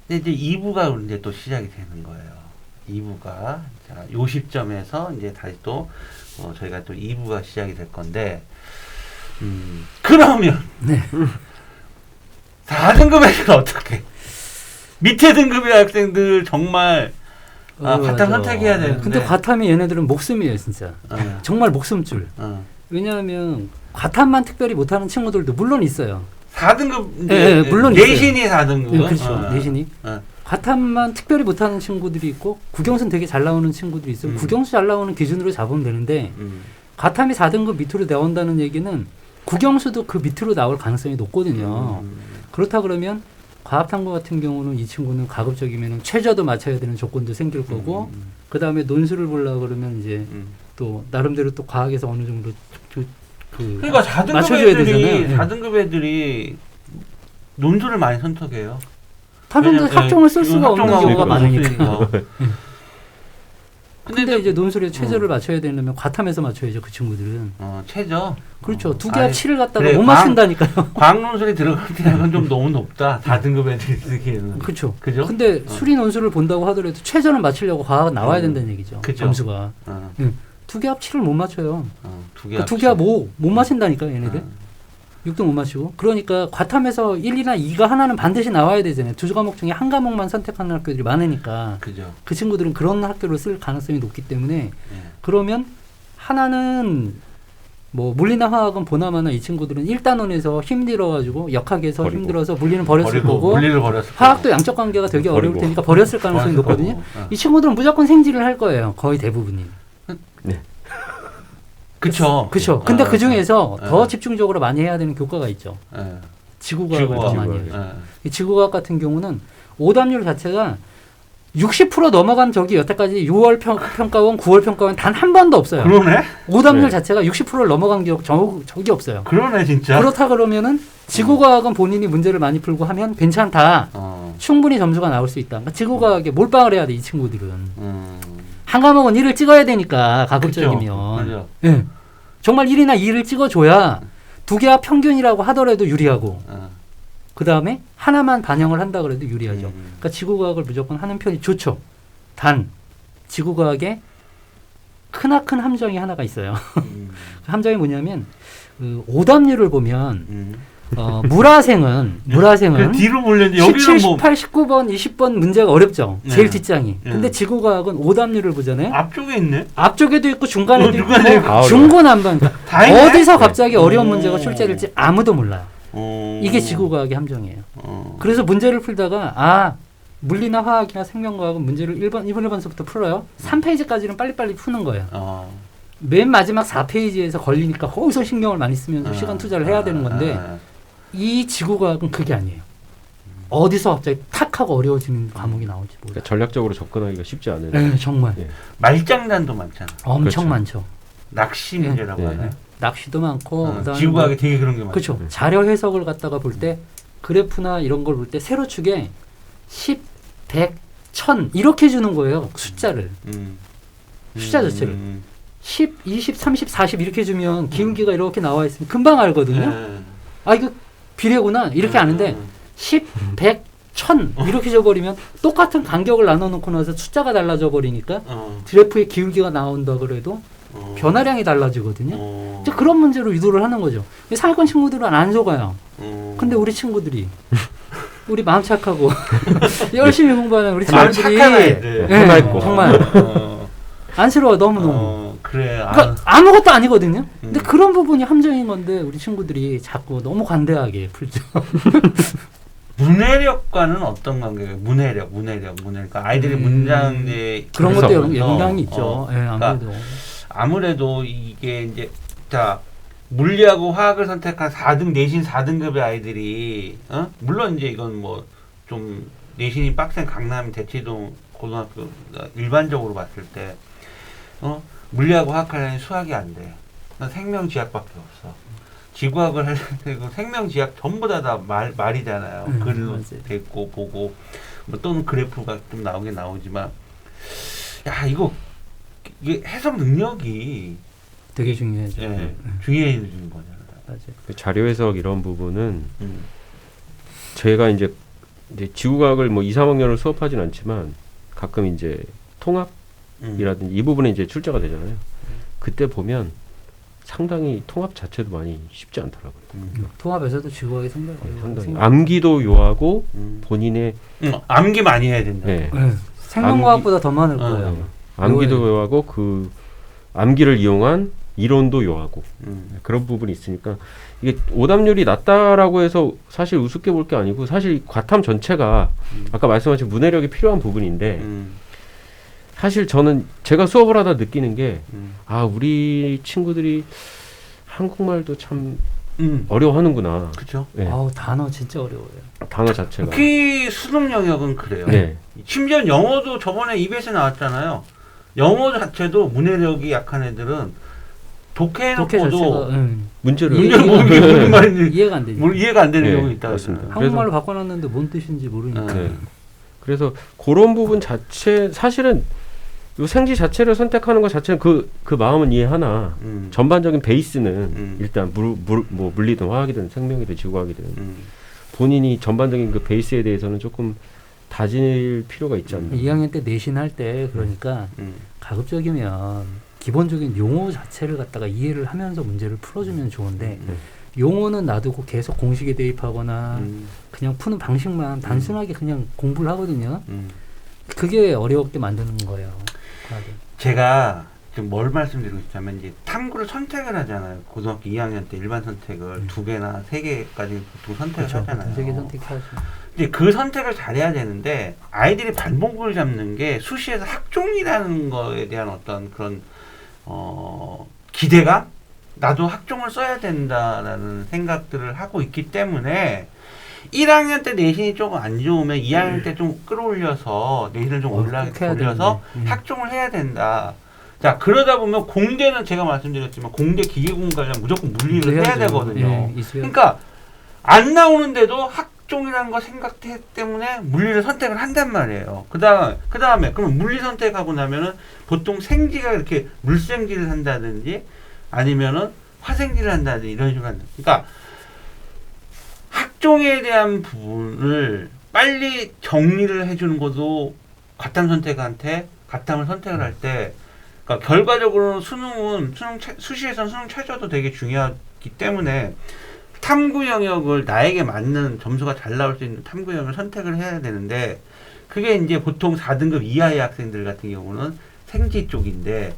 근데 이제 2부가 이제 또 시작이 되는 거예요. 2부가 자, 요 시점에서 이제 다시 또 저희가 또 2부가 시작이 될 건데 그러면 네. 4등급 애들 어떻게? 밑에 등급의 학생들 정말 과탐 선택해야 되는데. 근데 과탐이 얘네들은 목숨이에요, 진짜. 정말 목숨줄. 왜냐하면 과탐만 특별히 못하는 친구들도 물론 있어요. 4등급 네, 물론 내신이 4등급. 네, 그렇죠. 내신이. 과탐만 특별히 못하는 친구들이 있고 국영수는 되게 잘 나오는 친구들이 있어요. 국영수 잘 나오는 기준으로 잡으면 되는데 과탐이 4등급 밑으로 나온다는 얘기는 국영수도 그 밑으로 나올 가능성이 높거든요. 그렇다 그러면 과학탐구 같은 경우는 이 친구는 가급적이면 최저도 맞춰야 되는 조건도 생길 거고 그 다음에 논술을 보려고 그러면 이제 또 나름대로 또 과학에서 어느 정도 그러니까 4등급 맞춰줘야 애들이 되잖아요. 4등급 애들이 논술을 많이 선택해요. 다른데 학종을 쓸 수가 없는 경우가 많으니까. 근데 이제 논술에 최저를 맞춰야 되려면 과탐에서 맞춰야죠, 그 친구들은. 최저? 그렇죠. 두 개 합 7을 갖다가 그래, 못 맞춘다니까요. 과학 논술이 들어갈 때는 좀 너무 높다. 4등급 애들이 쓰기에는. 그렇죠. 그죠? 근데 수리 논술을 본다고 하더라도 최저는 맞추려고 과학은 나와야 된다는 얘기죠. 그쵸? 점수가. 두 개 합 7을 못 맞춰요. 두 개 합 5못 맞춘다니까, 얘네들. 6도 못 맞추고. 그러니까 과탐에서 1이나 2가 하나는 반드시 나와야 되잖아요. 두 과목 중에 한 과목만 선택하는 학교들이 많으니까. 그죠. 그 친구들은 그런 학교를 쓸 가능성이 높기 때문에 그러면 하나는 뭐 물리나 화학은 보나마나 이 친구들은 1단원에서 힘들어가지고 역학에서 버리고. 힘들어서 물리는 버렸을 거고 물리를 버렸을 화학도 양적 관계가 되게 어려울 버리고. 테니까 버렸을 가능성이 높거든요. 이 친구들은 무조건 생지를 할 거예요. 거의 대부분이. 네. 그쵸. 그렇죠. 근데 그 중에서 더 집중적으로 많이 해야 되는 교과가 있죠. 지구과학을 더 많이 해요. 이 지구과학 같은 경우는 오답률 자체가 60% 넘어간 적이 여태까지 6월 평가원, 9월 평가원 단 한 번도 없어요. 그러네? 오답률 네. 자체가 60%를 넘어간 적이 없어요. 그러네, 진짜. 그렇다 그러면은 지구과학은 본인이 문제를 많이 풀고 하면 괜찮다. 충분히 점수가 나올 수 있다. 그러니까 지구과학에 몰빵을 해야 돼, 이 친구들은. 한 과목은 1을 찍어야 되니까, 가급적이면. 그죠. 예. 정말 1이나 2를 찍어줘야 두 개와 평균이라고 하더라도 유리하고, 그 다음에 하나만 반영을 한다 그래도 유리하죠. 그러니까 지구과학을 무조건 하는 편이 좋죠. 단, 지구과학에 크나큰 함정이 하나가 있어요. 그 함정이 뭐냐면, 오답률을 보면, 물화생은 그 뒤로 몰렸는데, 여기는 17, 뭐. 18, 19번, 20번 문제가 어렵죠. 네. 제일 뒷장이. 근데 지구과학은 오답률을 보잖아요. 앞쪽에 있네? 앞쪽에도 있고 중간에도 있고 중간에 있고. 중구난방. 다 있네? 어디서 갑자기 어려운 문제가 출제될지 아무도 몰라요. 이게 이게 지구과학의 함정이에요. 그래서 문제를 풀다가 물리나 화학이나 생명과학은 문제를 1번서부터 풀어요. 3페이지까지는 빨리빨리 푸는 거예요. 맨 마지막 4페이지에서 걸리니까 거기서 신경을 많이 쓰면서 시간 투자를 해야 되는 건데 이 지구과학은 그게 아니에요. 어디서 갑자기 탁 하고 어려워지는 과목이 나올지 몰라요. 그러니까 전략적으로 접근하기가 쉽지 않은. 네, 정말. 예. 말장난도 많잖아. 엄청 그렇죠. 많죠. 낚시 문제라고 네. 하나요? 낚시도 많고 그다음에 지구과학에 되게 그런 게 많죠. 그렇죠. 자료 해석을 갖다가 볼 때 그래프나 이런 걸 볼 때 세로축에 10, 100, 1000 이렇게 주는 거예요. 숫자를. 숫자 자체를. 10, 20, 30, 40 이렇게 주면 기울기가 이렇게 나와 있으면 금방 알거든요. 이거 비례구나 이렇게 아는데 10, 100, 1000 이렇게 줘버리면 똑같은 간격을 나눠놓고 나서 숫자가 달라져 버리니까 그래프의 기울기가 나온다 그래도 변화량이 달라지거든요. 이제 그런 문제로 유도를 하는 거죠. 상위권 친구들은 안 속아요. 근데 우리 친구들이 우리 마음 착하고 열심히 공부하는 우리 친구들이 해맑고. 정말 안쓰러워 너무너무. 그래. 그러니까 아무것도 아니거든요. 근데 그런 부분이 함정인 건데 우리 친구들이 자꾸 너무 관대하게 풀죠. 문해력과는 어떤 관계예요? 문해력. 그러니까 아이들이 문장에 그런 것도 영향이 있죠. 예, 아무래도. 그러니까 아무래도 이게 이제 자 물리하고 화학을 선택한 4등 내신 4등급의 아이들이 물론 이제 이건 뭐 좀 내신이 빡센 강남 대치동 고등학교 일반적으로 봤을 때 물리하고 화학하려니 수학이 안 돼. 난 생명지학밖에 없어. 지구학을 하려고 생명지학 전부 다 말이잖아요. 글로 읽고 보고 뭐 또는 그래프가 좀 나오긴 나오지만 이게 해석 능력이 되게 중요하죠. 중요해지는 거잖아요. 맞아요. 그 자료 해석 이런 부분은 제가 이제 이제 지구과학을 뭐 2, 3학년을 수업하진 않지만 가끔 이제 통합이라든지 이 부분에 이제 출제가 되잖아요. 그때 보면 상당히 통합 자체도 많이 쉽지 않더라고요. 통합에서도 지구과학이 상당히 상당히 암기도 요하고 본인의 암기 많이 해야 된다. 네. 생명과학보다 더 많을 거예요. 암기도 요하고 그 암기를 이용한 이론도 요하고 그런 부분이 있으니까 이게 오답률이 낮다라고 해서 사실 우습게 볼 게 아니고 사실 과탐 전체가 아까 말씀하신 문해력이 필요한 부분인데 사실 저는 제가 수업을 하다 느끼는 게 우리 친구들이 한국말도 참 어려워하는구나. 그렇죠. 네. 아우 단어 진짜 어려워요. 단어 자체가. 특히 수능 영역은 그래요. 네. 심지어 영어도 저번에 EBS에 나왔잖아요. 영어 자체도 문해력이 약한 애들은 독해놓고도 문제를 무슨 말인지 이해가 안 되죠. 이해가 안 되는 네, 경우 있다. 맞습니다. 한국말로 바꿔놨는데 뭔 뜻인지 모르니까. 네. 그래서 그런 부분 자체 사실은 요 생지 자체를 선택하는 것 자체는 그 마음은 이해하나 전반적인 베이스는 일단 뭐 물리든 화학이든 생명이든 지구과학이든 본인이 전반적인 그 베이스에 대해서는 조금 다질 필요가 있지 않나. 2학년 때 내신할 때 그러니까 가급적이면 기본적인 용어 자체를 갖다가 이해를 하면서 문제를 풀어주면 좋은데 용어는 놔두고 계속 공식에 대입하거나 그냥 푸는 방식만 단순하게 그냥 공부를 하거든요. 그게 어렵게 만드는 거예요. 제가 지금 뭘 말씀드리고 싶냐면 이제 탐구를 선택을 하잖아요. 고등학교 2학년 때 일반 선택을 2개나 3개까지 보통 선택을 그렇죠. 하잖아요. 3개 선택하죠. 이제 그 선택을 잘해야 되는데 아이들이 발목을 잡는 게 수시에서 학종이라는 거에 대한 어떤 그런 기대감? 나도 학종을 써야 된다라는 생각들을 하고 있기 때문에 1학년 때 내신이 조금 안 좋으면 2학년 때 좀 끌어올려서 내신을 좀 올려서 학종을 해야 된다. 자, 그러다 보면 공대는 제가 말씀드렸지만 공대 기계공학 관련 무조건 물리를 해야 되거든요. 그러니까 안 나오는데도 학종이라는 거 생각 때문에 물리를 선택을 한단 말이에요. 그 다음에 그러면 물리 선택하고 나면은 보통 생지가 이렇게 물생지를 한다든지 아니면은 화생지를 한다든지 이런 식으로 한다. 그러니까 학종에 대한 부분을 빨리 정리를 해주는 것도 과탐 선택한테 과탐을 선택을 할 때 그러니까 결과적으로는 수시에서는 수능 최저도 되게 중요하기 때문에 탐구 영역을 나에게 맞는 점수가 잘 나올 수 있는 탐구 영역을 선택을 해야 되는데 그게 이제 보통 4등급 이하의 학생들 같은 경우는 생지 쪽인데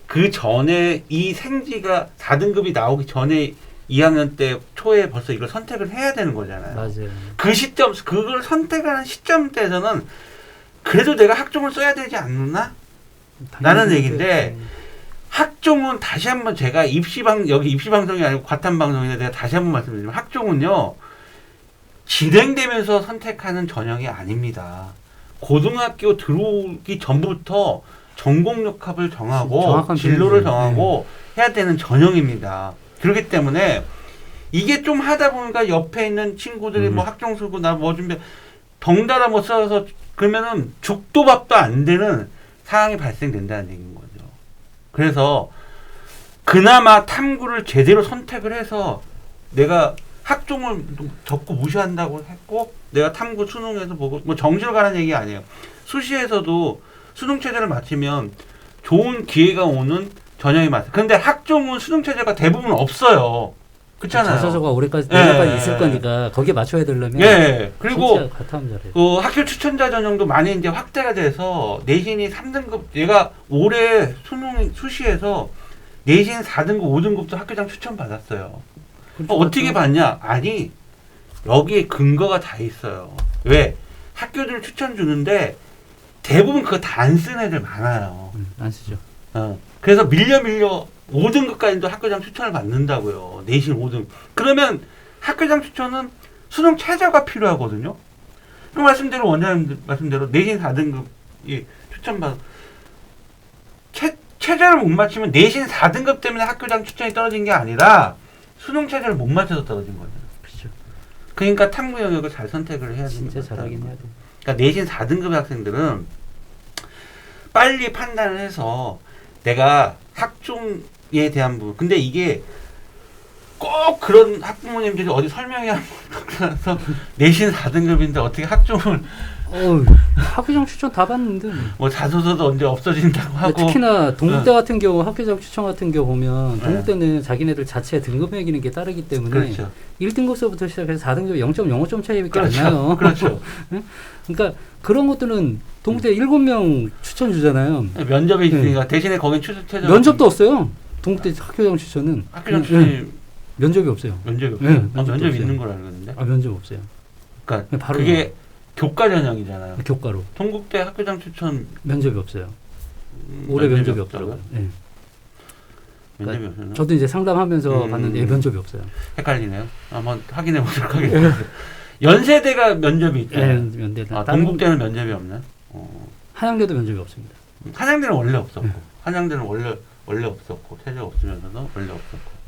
그 전에 이 생지가 4등급이 나오기 전에 2학년 때 초에 벌써 이걸 선택을 해야 되는 거잖아요. 맞아요. 그 시점, 그걸 선택하는 시점 때에서는 그래도 내가 학종을 써야 되지 않나? 라는 얘기인데 학종은 다시 한번 제가 여기 입시방송이 아니고 과탐방송인데 내가 다시 한번 말씀드리면 학종은요 진행되면서 선택하는 전형이 아닙니다. 고등학교 들어오기 전부터 전공역학을 정하고 진로를 정하고 해야 되는 전형입니다. 그렇기 때문에 이게 좀 하다 보니까 옆에 있는 친구들이 뭐 학종 쓰고 나 뭐 준비 덩달아 못 써서 그러면은 죽도 밥도 안 되는 상황이 발생된다는 얘기인 거죠. 그래서 그나마 탐구를 제대로 선택을 해서 내가 학종을 적고 무시한다고 했고 내가 탐구 수능에서 보고 뭐 정시로 가는 얘기 아니에요. 수시에서도 수능 체제를 마치면 좋은 기회가 오는 전형이 맞아요. 그런데 학종은 수능 체제가 대부분 없어요. 그렇잖아요. 자소서가 올해까지 내년까지 있을 거니까 거기에 맞춰야 되려면 그리고 그 학교 추천자 전형도 많이 이제 확대가 돼서 내신이 3등급 얘가 올해 수시에서 내신 4등급 5등급도 학교장 추천 받았어요. 어떻게 받냐? 아니 여기에 근거가 다 있어요. 왜? 학교들 추천 주는데 대부분 그거 다 안 쓴 애들 많아요. 안 쓰죠. 그래서 밀려 5등급까지도 학교장 추천을 받는다고요. 내신 5등. 그러면 학교장 추천은 수능 최저가 필요하거든요. 그 말씀대로 원장님 말씀대로 내신 4등급이 추천받 최저를 못 맞추면 내신 4등급 때문에 학교장 추천이 떨어진 게 아니라 수능 최저를 못 맞춰서 떨어진 거죠. 그렇죠. 그러니까 탐구 영역을 잘 선택을 해야 됩니다. 진짜 잘하긴 해야 돼. 그러니까 내신 4등급의 학생들은 빨리 판단을 해서 내가 학종에 대한 부분 근데 이게 꼭 그런 학부모님들이 어디 설명회 한번 가서 내신 4등급인데 어떻게 학종을 학교장 추천 다 받는데. 뭐 자소서도 언제 없어진다고 하고. 특히나 동국대 같은 경우 학교장 추천 같은 경우 보면 동국대는 자기네들 자체 등급 매기는 게 따르기 때문에 그렇죠. 1등급서부터 시작해서 4등급 0.05점 차이밖에 그렇죠. 안 나요. 그렇죠. 그러니까 그런 것들은 동국대 7명 추천 주잖아요. 면접이 있으니까 대신에 거긴 최저 면접도 없어요. 동국대 학교장 추천은 학교장 추천이 면접이 없어요. 면접이 없어요. 네, 면접도 면접이 없어요. 있는 걸 알겠는데. 면접 없어요. 그러니까 바로 그게 교과 전형이잖아요. 교과로 동국대 학교장 추천 면접이 없어요. 올해 면접이 없더라고요. 네. 면접이 없어요. 저도 이제 상담하면서 봤는데 면접이 없어요. 헷갈리네요. 한번 확인해 보도록 하겠습니다. 연세대가 면접이 있잖아요. 네, 연대는 동국대는 면접이 없나요? 한양대도 면접이 없습니다. 한양대는 원래 없었고, 한양대는 원래 없었고, 세제 없으면서도 원래 없었고.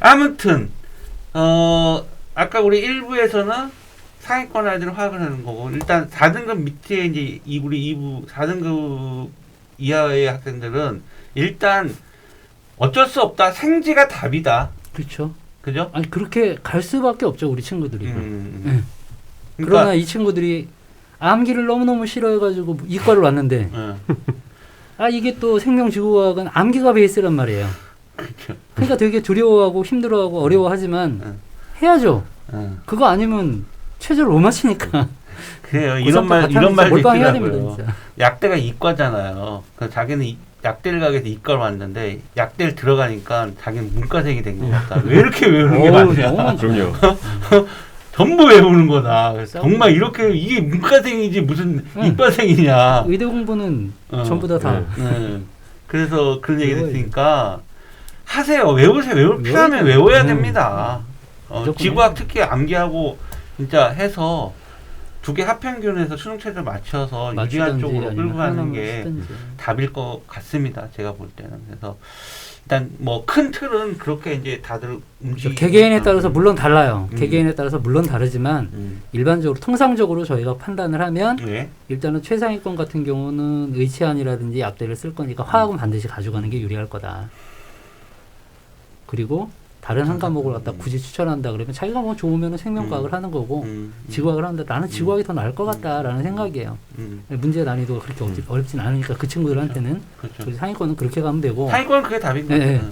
아무튼 아까 우리 1부에서는 상위권 아이들을 화학을 하는 거고, 일단 4등급 밑에 이제 우리 2부 4등급 이하의 학생들은 일단 어쩔 수 없다. 생지가 답이다. 그렇죠. 그죠? 아니 그렇게 갈 수밖에 없죠 우리 친구들이. 네. 그러니까, 그러나 이 친구들이 암기를 너무너무 싫어해가지고 이과를 왔는데 이게 또 생명지구과학은 암기가 베이스란 말이에요. 그렇죠. 그러니까 되게 두려워하고 힘들어하고 어려워하지만 해야죠. 그거 아니면 최저를 못 맞히니까. 그래요. 이런 말도 몰빵해야 있더라고요. 됩니다. 진짜. 약대가 이과잖아요. 그래서 자기는 약대를 가게 돼서 이과를 왔는데 약대를 들어가니까 자기는 문과생이 된 것 같다. 왜 이렇게 외우는 게 많냐. 그럼요. 전부 외우는 거다. 그래서 정말 이렇게 이게 문과생이지 무슨 이과생이냐. 의대 공부는 전부 다. 네. 그래서 그런 얘기 듣으니까 하세요. 외우세요. 필요하면 외워야 됩니다. 지구학 특히 암기하고 진짜 해서 2개 합평균에서 수능 체제 맞춰서 유리한 쪽으로 끌고 가는 게 답일 것 같습니다. 제가 볼 때는. 그래서 일단 뭐 큰 틀은 그렇게 이제 다들 움직이고 개개인에 따라서 물론 달라요. 개개인에 따라서 물론 다르지만 일반적으로 통상적으로 저희가 판단을 하면 일단은 최상위권 같은 경우는 의치안이라든지 약대를 쓸 거니까 화학은 반드시 가져가는 게 유리할 거다. 그리고 다른 한 과목을 갖다 굳이 추천한다 그러면 자기가 뭐 좋으면 생명과학을 하는 거고 지구학을 하는데 나는 지구학이 더 나을 것 같다라는 생각이에요. 문제 난이도가 그렇게 어렵진 않으니까 그 친구들한테는 그렇죠. 상위권은 그렇게 가면 되고 상위권은 그게 답인 거예요. 네.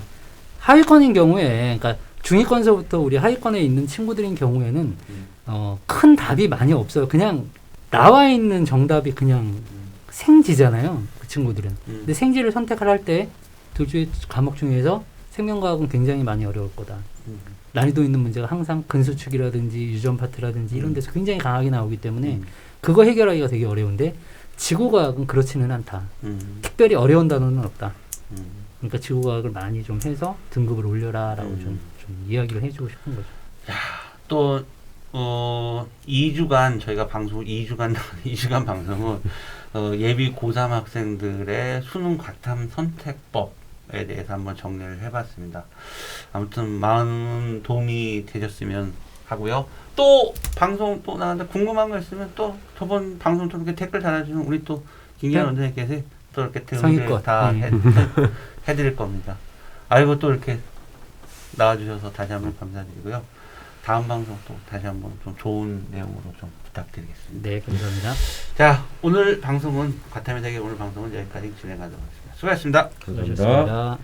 하위권인 경우에 그러니까 중위권서부터 우리 하위권에 있는 친구들인 경우에는 큰 답이 많이 없어요. 그냥 나와 있는 정답이 그냥 생지잖아요. 그 친구들은. 근데 생지를 선택을 할 때 둘 중에 과목 중에서 생명과학은 굉장히 많이 어려울 거다. 난이도 있는 문제가 항상 근수축이라든지 유전 파트라든지 이런 데서 굉장히 강하게 나오기 때문에 그거 해결하기가 되게 어려운데 지구과학은 그렇지는 않다. 특별히 어려운 단어는 없다. 그러니까 지구과학을 많이 좀 해서 등급을 올려라라고 좀 이야기를 해주고 싶은 거죠. 또 2주간 저희가 방송 2주간 방송은 예비 고3 학생들의 수능 과탐 선택법에 대해서 한번 정리를 해봤습니다. 아무튼 많은 도움이 되셨으면 하고요. 또 방송 또 나한테 궁금한 거 있으면 또 저번 방송 또 이렇게 댓글 달아주시면 우리 또 김기현 원장님께서 또 이렇게 응대 다 해드릴 겁니다. 아이고 또 이렇게 나와주셔서 다시 한번 감사드리고요. 다음 방송 또 다시 한번 좀 좋은 내용으로 좀 부탁드리겠습니다. 네, 감사합니다. 자, 오늘 방송은 과탐의 세계 오늘 방송은 여기까지 진행하도록 하겠습니다. 수고하셨습니다. 감사합니다.